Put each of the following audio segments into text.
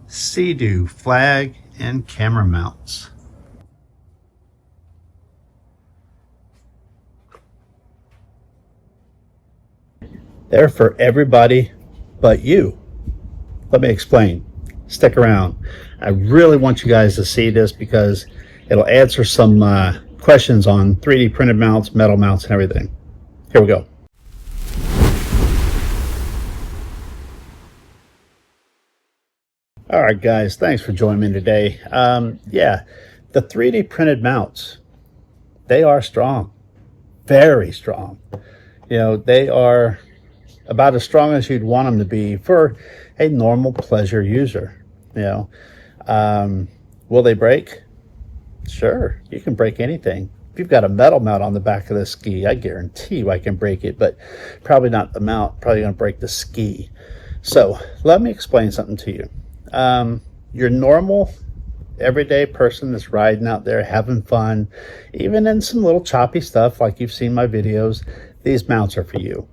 SEADOO flag and camera mounts. They're for everybody but you. Let me explain. Stick around. I really want you guys to see this because it'll answer some questions on 3D printed mounts, metal mounts, and everything. Here we go. All right, guys, thanks for joining me today. Yeah, the 3D printed mounts, they are strong, very strong. You know, they are about as strong as you'd want them to be for a normal pleasure user. You know, will they break? Sure, you can break anything. If you've got a metal mount on the back of the ski, I guarantee you I can break it, but probably not the mount, probably going to break the ski. So let me explain something to you. Your normal everyday person that's riding out there having fun, even in some little choppy stuff like you've seen my videos, these mounts are for you.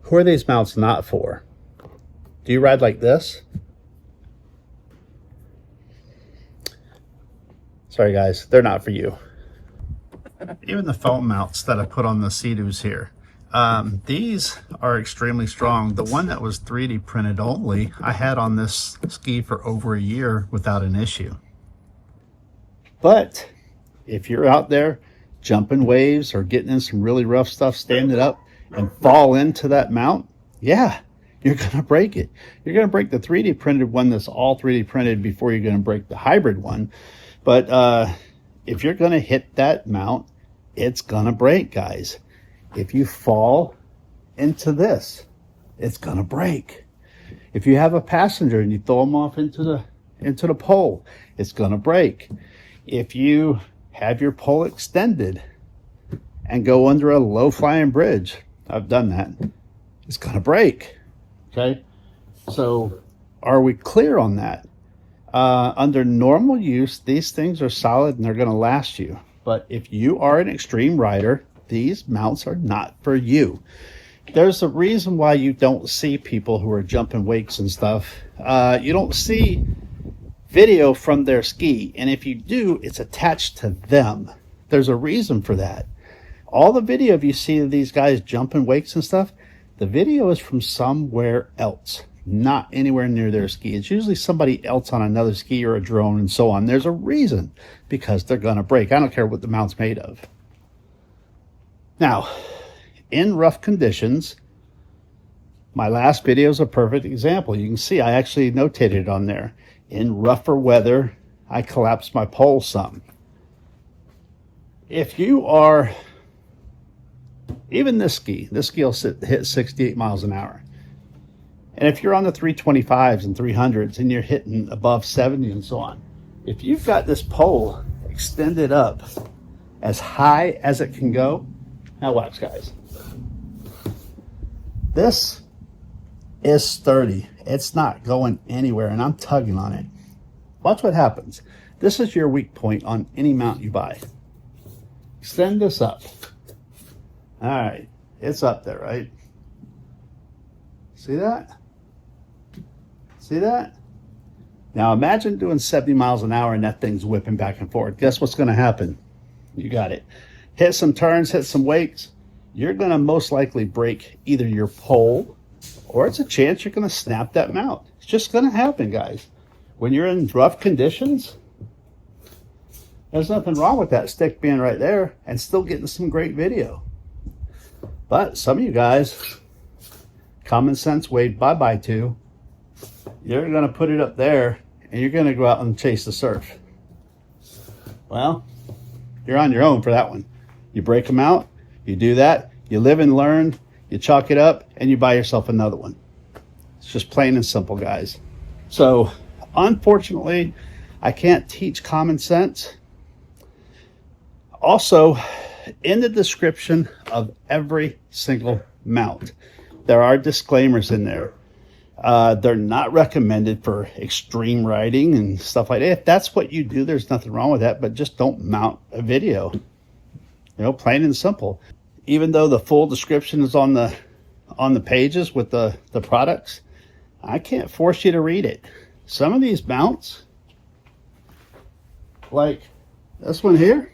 Who are these mounts not for? Do you ride like this? Sorry guys, they're not for you. Even the foam mounts that I put on the SEADOOs here, these are extremely strong. The one that was 3D printed only, I had on this ski for over a year without an issue. But if you're out there jumping waves or getting in some really rough stuff standing up and fall into that mount, yeah, you're going to break it. You're going to break the 3D printed one that's all 3D printed before you're going to break the hybrid one. But if you're going to hit that mount, it's going to break, guys. If you fall into this, it's going to break. If you have a passenger and you throw them off into the pole, it's going to break. If you have your pole extended and go under a low-flying bridge, I've done that, it's going to break. Okay? So are we clear on that? Under normal use, these things are solid and they're going to last you. But if you are an extreme rider, these mounts are not for you. There's a reason why you don't see people who are jumping wakes and stuff. You don't see video from their ski, and if you do, it's attached to them. There's a reason for that. All the video you see of these guys jumping wakes and stuff, the video is from somewhere else, not anywhere near their ski. It's usually somebody else on another ski or a drone and so on. There's a reason, because they're gonna break. I don't care what the mount's made of. Now, in rough conditions, my last video is a perfect example. You can see I actually notated it on there. In rougher weather, I collapsed my pole some. If you are, even this ski will hit 68 miles an hour. And if you're on the 325s and 300s and you're hitting above 70 and so on, if you've got this pole extended up as high as it can go, now watch, guys. This is sturdy. It's not going anywhere, and I'm tugging on it. Watch what happens. This is your weak point on any mount you buy. Extend this up. All right, it's up there, right? See that? See that? Now imagine doing 70 miles an hour and that thing's whipping back and forth. Guess what's going to happen? You got it. Hit some turns, hit some wakes. You're going to most likely break either your pole, or it's a chance you're going to snap that mount. It's just going to happen, guys. When you're in rough conditions, there's nothing wrong with that stick being right there and still getting some great video. But some of you guys, common sense waved bye-bye to, you're going to put it up there and you're going to go out and chase the surf. Well, you're on your own for that one. You break them out, you do that, you live and learn, you chalk it up, and you buy yourself another one. It's just plain and simple, guys. So, unfortunately, I can't teach common sense. Also, in the description of every single mount, there are disclaimers in there. They're not recommended for extreme riding and stuff like that. If that's what you do, there's nothing wrong with that, but just don't mount a video. You know, plain and simple. Even though the full description is on the pages with the products, I can't force you to read it. some of these mounts, like this one here,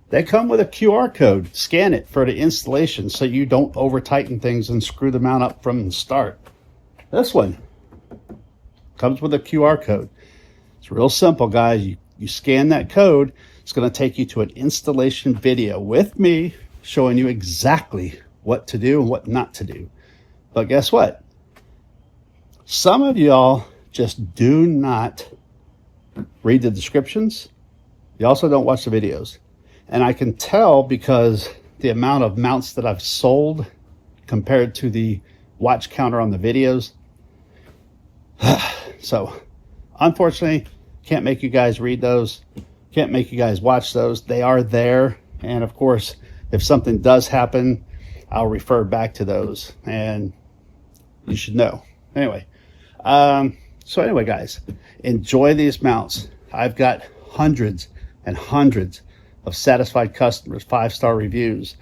they come with a QR code. Scan it for the installation so you don't over tighten things and screw the mount up from the start. This one comes with a QR code. It's real simple, guys. You scan that code, it's going to take you to an installation video with me showing you exactly what to do and what not to do. But guess what? Some of y'all just do not read the descriptions. You also don't watch the videos. And I can tell because the amount of mounts that I've sold compared to the watch counter on the videos. So, unfortunately, can't make you guys read those. Can't make you guys watch those. They are there. And of course, if something does happen, I'll refer back to those. And you should know. Anyway. So anyway, guys, enjoy these mounts. I've got hundreds and hundreds of satisfied customers, 5-star reviews.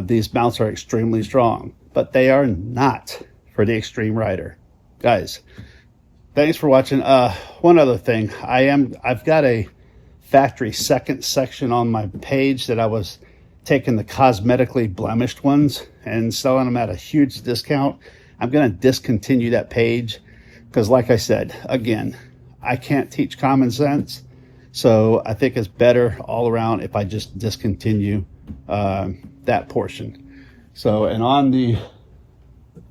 These mounts are extremely strong, but they are not for the extreme rider. Guys, thanks for watching. One other thing, I've got a factory second section on my page that I was taking the cosmetically blemished ones and selling them at a huge discount. I'm going to discontinue that page because, like I said, again, I can't teach common sense. So I think it's better all around if I just discontinue that portion. So, and on the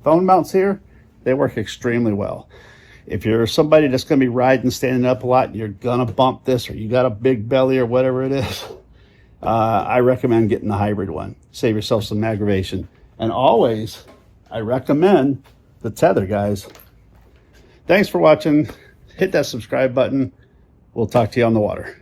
phone mounts here, they work extremely well. If you're somebody that's going to be riding, standing up a lot, and you're going to bump this, or you got a big belly or whatever it is, I recommend getting the hybrid one. Save yourself some aggravation. And always, I recommend the tether, guys. Thanks for watching. Hit that subscribe button. We'll talk to you on the water.